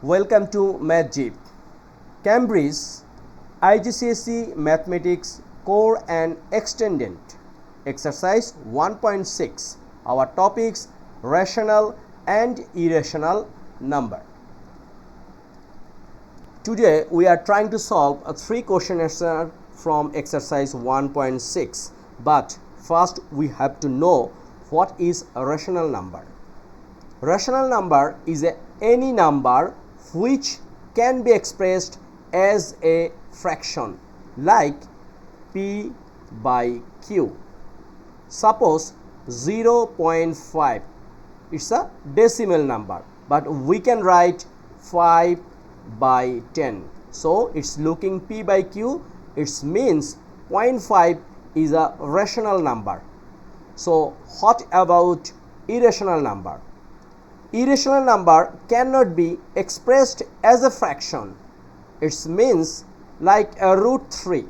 Welcome to MathJip. Cambridge IGCSE Mathematics Core and Extended Exercise 1.6. Our topics rational and irrational number. Today we are trying to solve a 3 question answer from exercise 1.6. But first we have to know what is a rational number. Rational number is any number which can be expressed as a fraction like p by q. Suppose 0.5, it's a decimal number, but we can write 5 by 10. So it's looking p by q, it means 0.5 is a rational number. So what about irrational number? Irrational number cannot be expressed as a fraction. It means like a root 3.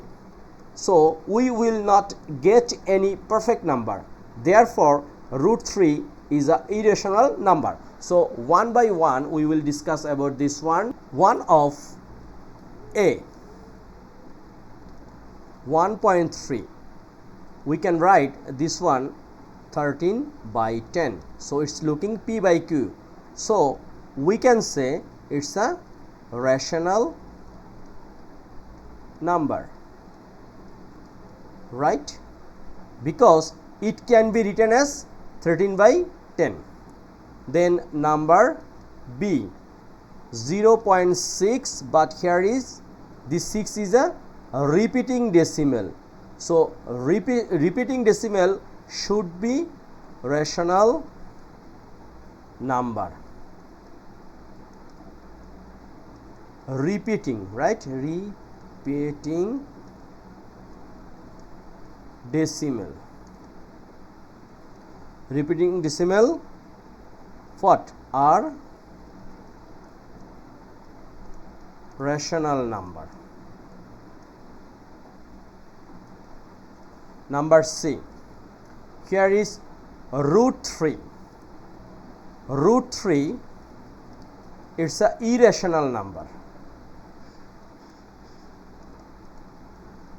So we will not get any perfect number. Therefore, root 3 is an irrational number. So one by one we will discuss about this one. One of a 1.3. We can write this one 13 by 10. So it's looking p by q. So we can say it's a rational number, right? Because it can be written as 13 by 10. Then number b 0.6, but here is this 6 is a repeating decimal. So repeating decimal should be rational number. Repeating, right? Repeating decimal. Repeating decimal what are rational number. Number C. Here is root 3. Root 3, it's a irrational number.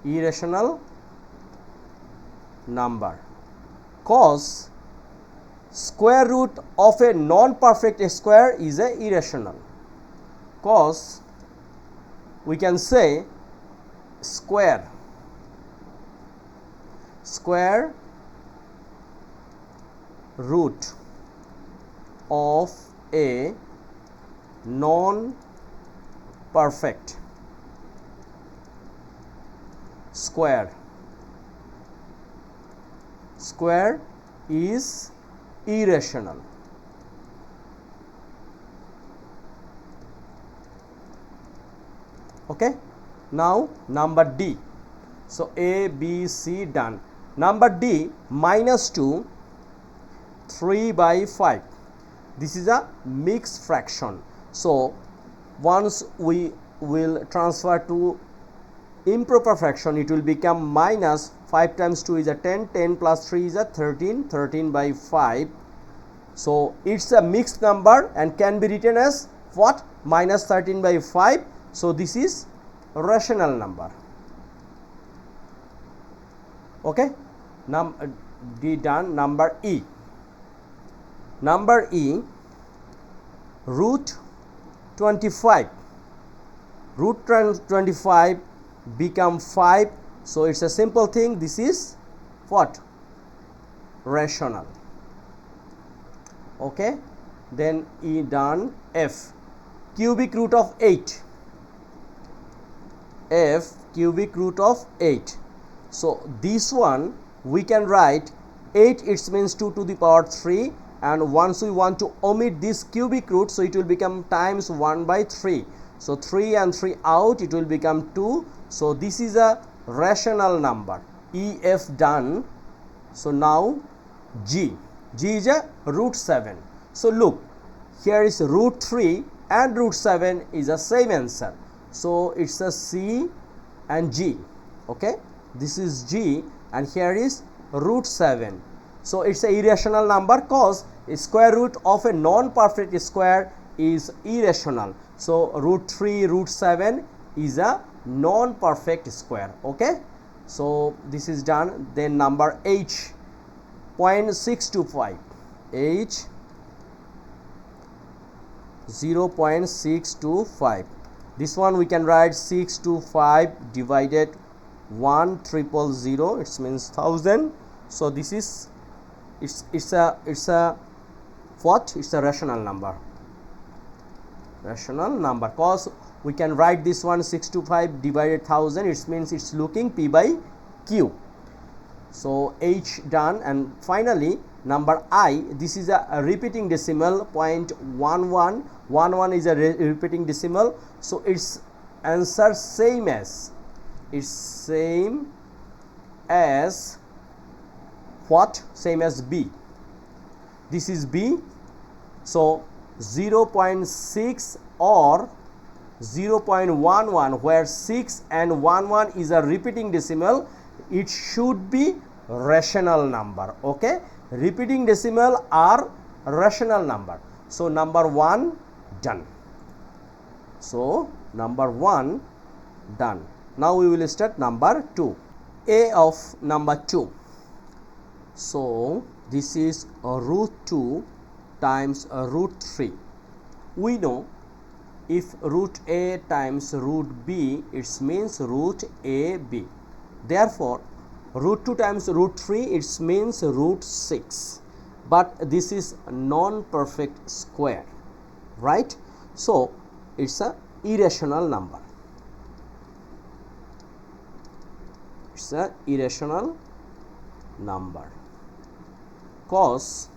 Irrational number. Cause square root of a non-perfect square is a irrational. Cause we can say square root of a non-perfect square is irrational. Okay, now number D. So A, B, C done. Number D minus 2 3 by 5. This is a mixed fraction. So once we will transfer to improper fraction, it will become minus 5 times 2 is a 10, 10 plus 3 is a 13, 13 by 5. So it's a mixed number and can be written as what? Minus 13 by 5. So this is a rational number. Okay, D done. Number E. Number E, root 25. Root 25 become 5. So it's a simple thing. This is what? Rational. Okay, then E done. F, cubic root of 8. F, cubic root of 8. So this one we can write 8, it means 2 to the power 3, and once we want to omit this cubic root, so it will become times 1 by 3. So 3 and 3 out, it will become 2. So this is a rational number. E, F done. So now G. G is a root 7. So look, here is root 3 and root 7 is the same answer. So it's a C and G. Okay, this is G and here is root 7. So it's a irrational number cause square root of a non-perfect square is irrational. So root 3, root 7 is a non-perfect square. Okay, so this is done. Then number H, 0.625, H 0.625. This one we can write 625 divided 1000, it means 1000. So this is it's a what? It's a rational number. Rational number, cause we can write this one 625 divided 1000. It means it's looking P by Q. So H done. And finally number I, this is a repeating decimal, 0.11. 11 is a repeating decimal, so its answer same as what? Same as B. This is B. So 0.6 or 0.11, where 6 and 11 is a repeating decimal, it should be rational number. Okay, repeating decimal are rational number. So number 1 done. So number 1 done. Now we will start number 2. A of number 2. So this is root 2 times root 3. We know if root A times root B, it means root AB. Therefore root 2 times root 3, it means root 6. But this is non-perfect square, right? So it's a irrational number. It's a irrational number, cause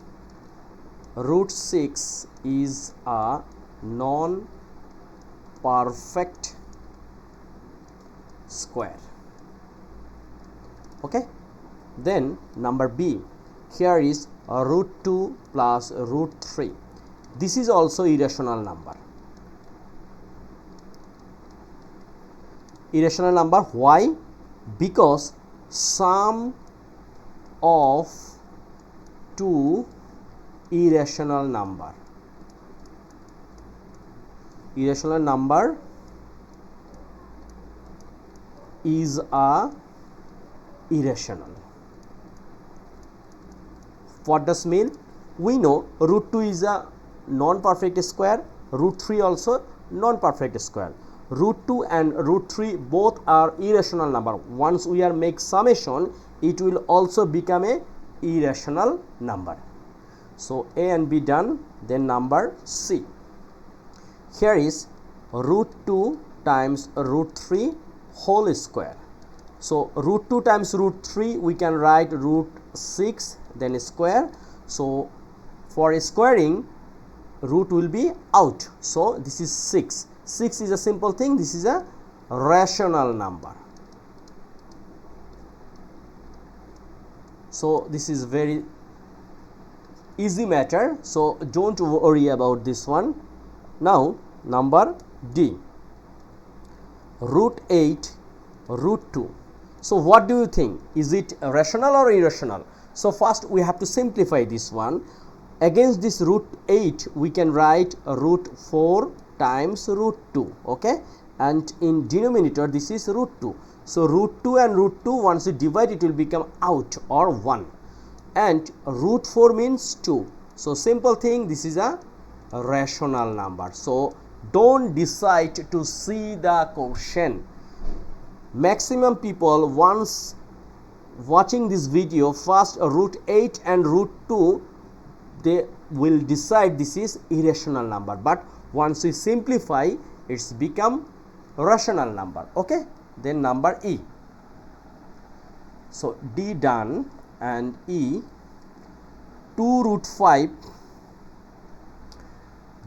root 6 is a non-perfect square. Okay, then number B, here is root 2 plus root 3. This is also irrational number. Irrational number, why? Because sum of two irrational number is a irrational. What does mean? We know root 2 is a non-perfect square, root 3 also non-perfect square. Root 2 and root 3 both are irrational number. Once we are make summation, it will also become a irrational number. So A and B done. Then number C. Here is root 2 times root 3 whole square. So root 2 times root 3, we can write root 6 then square. So for squaring, root will be out. So this is 6. 6 is a simple thing. This is a rational number. So this is very easy matter. So don't worry about this one. Now number D, root 8 root 2. So what do you think? Is it rational or irrational? So first we have to simplify this one. Against this root 8, we can write root 4 times root 2. Okay, and in denominator this is root 2. So root 2 and root 2, once you divide, it will become out or 1. And root 4 means 2. So simple thing, this is a rational number. So don't decide to see the question. Maximum people, once watching this video, first root 8 and root 2, they will decide this is irrational number. But once we simplify, it's become rational number. Okay, then number E. So D done. And E, 2 root 5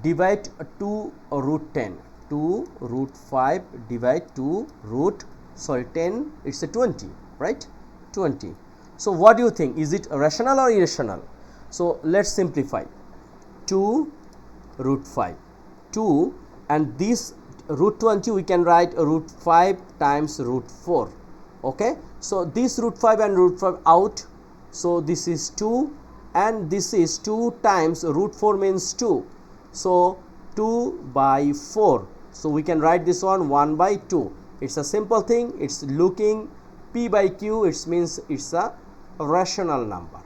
divide 2 root 10. 2 root 5 divide 2 root 10, it's a 20, right? 20. So what do you think? Is it rational or irrational? So let's simplify. 2 root 5, 2, and this root 20 we can write root 5 times root 4. Okay, so this root 5 and root 5 out. So this is 2 and this is 2 times root 4 means 2. So 2 by 4. So we can write this one 1 by 2. It's a simple thing. It's looking P by Q. It means it's a rational number.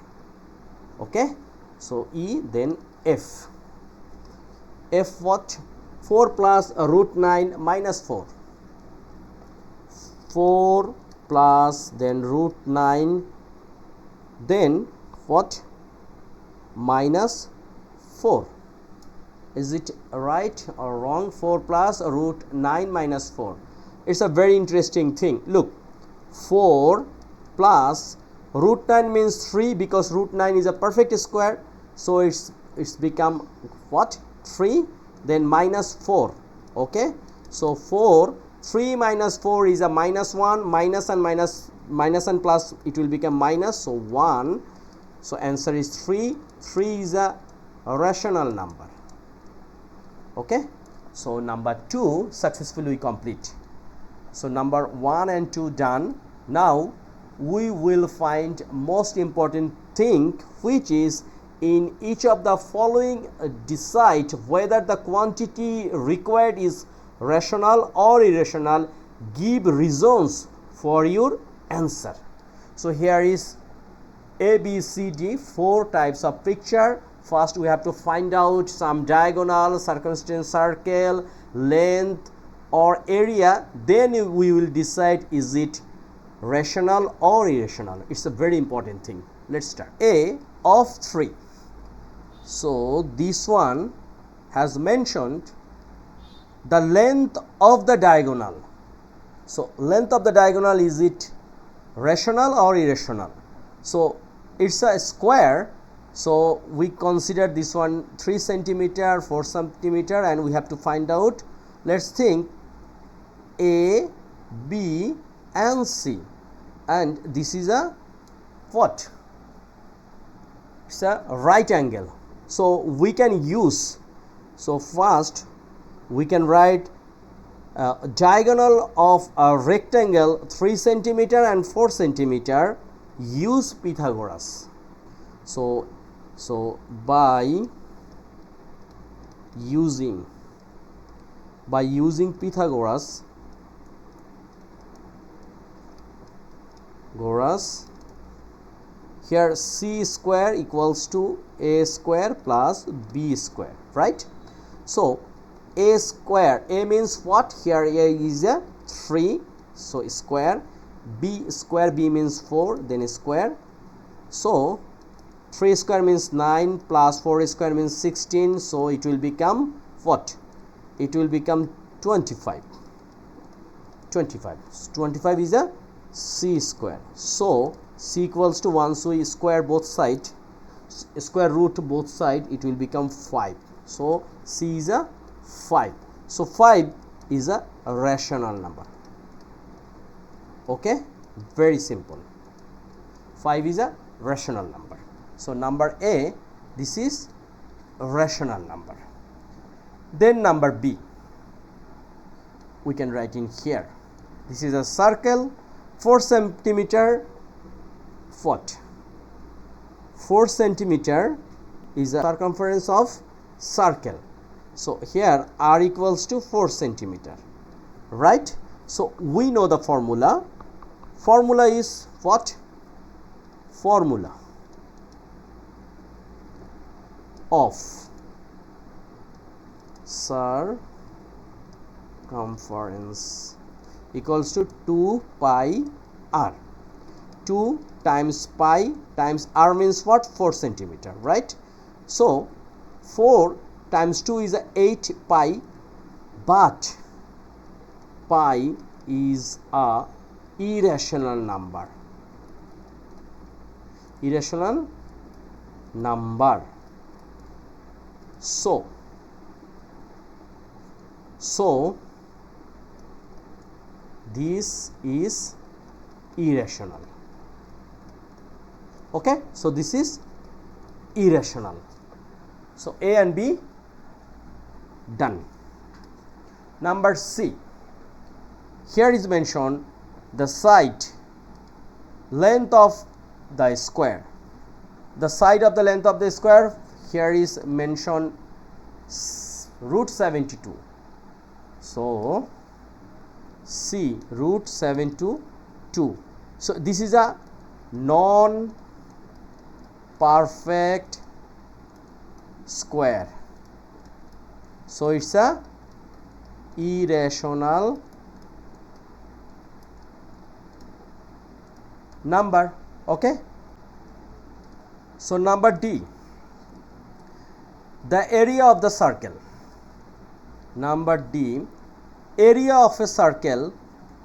Okay. So E, then F. F what? 4 plus root 9 minus 4. 4 plus then root 9, then what? Minus 4. Is it right or wrong? 4 plus root 9 minus 4. It's a very interesting thing. Look, 4 plus root 9 means 3, because root 9 is a perfect square. So it's become what? 3, then minus 4. Okay. So 4, 3 minus 4 is a minus 1, minus and plus, it will become minus. So 1. So answer is 3. 3 is a rational number. Okay. So number 2 successfully we complete. So number 1 and 2 done. Now we will find most important thing, which is in each of the following decide whether the quantity required is rational or irrational. Give reasons for your answer. So here is A, B, C, D, 4 types of picture. First we have to find out some diagonal, circumference, circle, length or area. Then we will decide is it rational or irrational. It's a very important thing. Let's start. A of 3. So this one has mentioned the length of the diagonal. So length of the diagonal, is it rational or irrational? So it's a square. So we consider this one 3 centimeter, 4 centimeter, and we have to find out. Let's think A, B and C, and this is a what? It's a right angle. So we can use, so first we can write diagonal of a rectangle 3 centimeter and 4 centimeter. Use Pythagoras. So by using Pythagoras, here C square equals to A square plus B square, right? So A square, A means what? Here A is a 3, so square. B square, B means 4, then square. So 3 square means 9 plus 4 square means 16, so it will become what? It will become 25. 25 is a C square. So C equals to 1, so we square both sides, square root both sides, it will become 5. So C is a 5. So 5 is a rational number. Okay, very simple. 5 is a rational number. So number A, this is a rational number. Then number B, we can write in here. This is a circle, 4 centimeter. What? 4 centimeter is the circumference of circle. So here R equals to 4 centimeter, right? So we know the formula. Formula is what? Formula of circumference equals to 2 pi r. 2 times pi times r means what? 4 centimeter, right? So 4 times 2 is 8 pi, but pi is a irrational number. Irrational number. So this is irrational. Okay, so this is irrational. So A and B done. Number C, here is mentioned the side length of the square. The side of the length of the square, here is mentioned root 72. So C root 7 to 2. So this is a non-perfect square. So it's a irrational number. Okay. So number D, the area of the circle. Number D, area of a circle,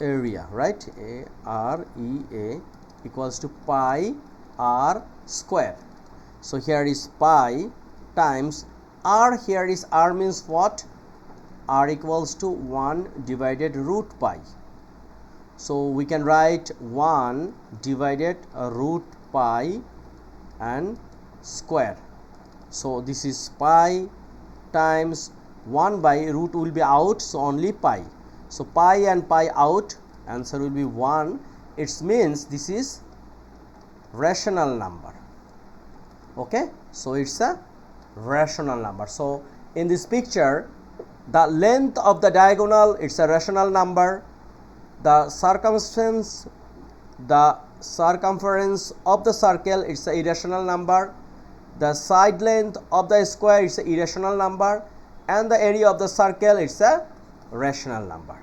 area, right? area equals to pi r square. So here is pi times r. Here is r means what? R equals to 1 divided root pi. So we can write 1 divided root pi and square. So this is pi times 1 by root will be out, so only pi. So pi and pi out, answer will be 1. It means this is rational number. Okay, so it's a rational number. So in this picture, the length of the diagonal, it's a rational number. The circumference of the circle, it's a irrational number. The side length of the square, it's a irrational number, and the area of the circle, it's a rational number.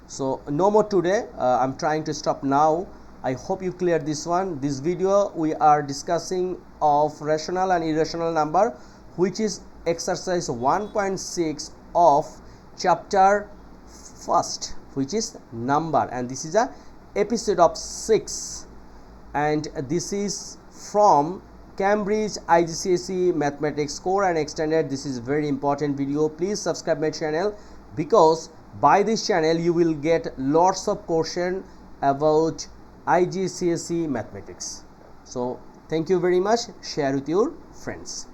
So no more today. I'm trying to stop now. I hope you cleared this one. This video we are discussing of rational and irrational number, which is exercise 1.6 of chapter 1st, which is number, and this is a episode of 6, and this is from Cambridge IGCSE Mathematics Core and Extended. This is very important video. Please subscribe my channel, because by this channel you will get lots of question about IGCSE Mathematics. So thank you very much. Share with your friends.